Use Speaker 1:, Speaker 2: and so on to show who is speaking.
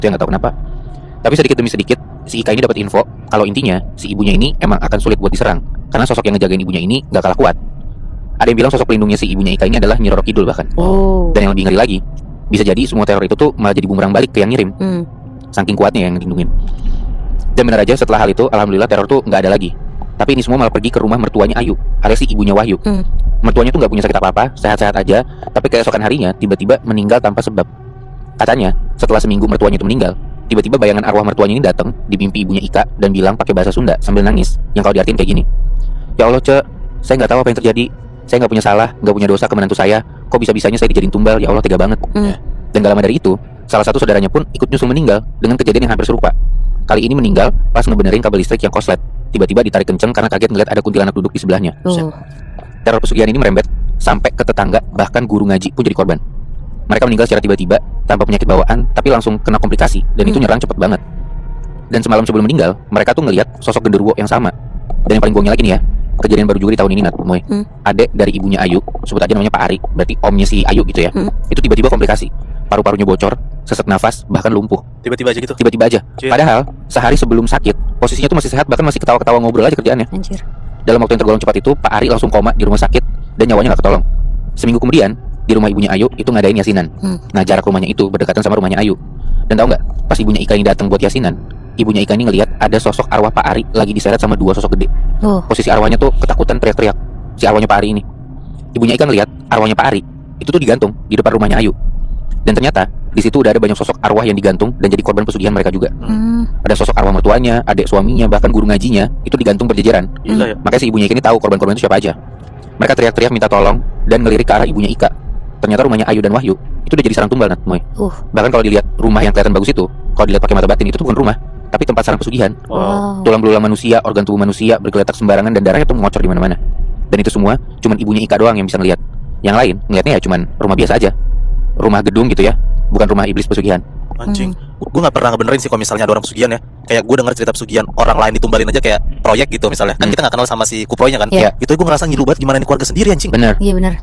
Speaker 1: Itu yang nggak tahu kenapa. Tapi sedikit demi sedikit si Ika ini dapat info kalau intinya si ibunya ini emang akan sulit buat diserang karena sosok yang ngejagain ibunya ini nggak kalah kuat. Ada yang bilang sosok pelindungnya si ibunya Ika ini adalah Nyi Roro Kidul bahkan. Dan yang lebih ngeri lagi, bisa jadi semua teror itu tuh malah jadi bumerang balik ke yang ngirim. Saking kuatnya yang ngelindungin. Dan benar aja setelah hal itu, alhamdulillah teror tuh nggak ada lagi. Tapi ini semua malah pergi ke rumah mertuanya Ayu, alias si ibunya Wahyu. Mertuanya tuh nggak punya sakit apa-apa, sehat-sehat aja. Tapi keesokan harinya tiba-tiba meninggal tanpa sebab. Katanya setelah seminggu mertuanya itu meninggal, tiba-tiba bayangan arwah mertuanya ini datang di mimpi ibunya Ika dan bilang pakai bahasa Sunda sambil nangis. Yang kalau diartiin kayak gini, ya Allah Ce, saya nggak tahu apa yang terjadi. Saya nggak punya salah, nggak punya dosa ke menantu saya. Kok bisa-bisanya saya dijadiin tumbal? Ya Allah, tega banget. Dan gak lama dari itu, salah satu saudaranya pun ikut nyusul meninggal dengan kejadian yang hampir serupa. Kali ini meninggal pas ngebenerin kabel listrik yang koslet. Tiba-tiba ditarik kenceng karena kaget ngeliat ada kuntilanak duduk di sebelahnya. Teror pesugihan ini merembet sampai ke tetangga, bahkan guru ngaji pun jadi korban. Mereka meninggal secara tiba-tiba tanpa penyakit bawaan, tapi langsung kena komplikasi dan itu nyerang cepet banget. Dan semalam sebelum meninggal, mereka tuh ngelihat sosok genderuwo yang sama. Dan yang paling gongnya lagi nih ya, kejadian baru juga di tahun ini Nat, Moy. Adek dari ibunya Ayu, sebut aja namanya Pak Ari, berarti omnya si Ayu gitu ya. Itu tiba-tiba komplikasi, paru-parunya bocor, sesak nafas, bahkan lumpuh.
Speaker 2: Tiba-tiba aja gitu.
Speaker 1: Tiba-tiba aja. Padahal sehari sebelum sakit, posisinya tuh masih sehat, bahkan masih ketawa-ketawa ngobrol aja kerjaannya.
Speaker 3: Anjir.
Speaker 1: Dalam waktu yang tergolong cepat itu, Pak Ari langsung koma di rumah sakit dan nyawanya nggak ketolong. Seminggu kemudian, di rumah ibunya Ayu itu ngadain yasinan. Nah, jarak rumahnya itu berdekatan sama rumahnya Ayu. Dan tahu nggak, pas ibunya Ika ini datang buat yasinan, ibunya Ika ini ngelihat ada sosok arwah Pak Ari lagi diseret sama dua sosok gede. Posisi arwahnya tuh ketakutan teriak-teriak. Si arwahnya Pak Ari ini. Ibunya Ika ngelihat arwahnya Pak Ari itu tuh digantung di depan rumahnya Ayu. Dan ternyata di situ udah ada banyak sosok arwah yang digantung dan jadi korban pesugihan mereka juga. Ada sosok arwah mertuanya, adik suaminya, bahkan guru ngajinya itu digantung berjejeran.
Speaker 2: Gila ya.
Speaker 1: Makanya si ibunya Ika ini tahu korban-korban itu siapa aja. Mereka teriak-teriak minta tolong dan ngelirik ke arah ibunya Ika. Ternyata rumahnya Ayu dan Wahyu itu udah jadi sarang tumbal, Nat, Moy. Bahkan kalau dilihat rumah yang kelihatan bagus itu, kalau dilihat pakai mata batin itu tuh bukan rumah, tapi tempat sarang pesugihan. Tulang belulang manusia, organ tubuh manusia bergeletak sembarangan dan darahnya tuh ngocor di mana-mana. Dan itu semua cuman ibunya Ika doang yang bisa ngelihat. Yang lain ngelihatnya ya cuman rumah biasa aja. Rumah gedung gitu ya, bukan rumah iblis pesugihan.
Speaker 2: Anjing, gue gak pernah ngebenerin sih kalau misalnya ada orang pesugihan ya. Kayak gue denger cerita pesugihan orang lain ditumbalin aja kayak proyek gitu misalnya. Kan kita gak kenal sama si kuproynya kan. Itu gue ngerasa ngilu banget gimana ini keluarga sendiri anjing.
Speaker 1: Bener.
Speaker 3: Iya benar.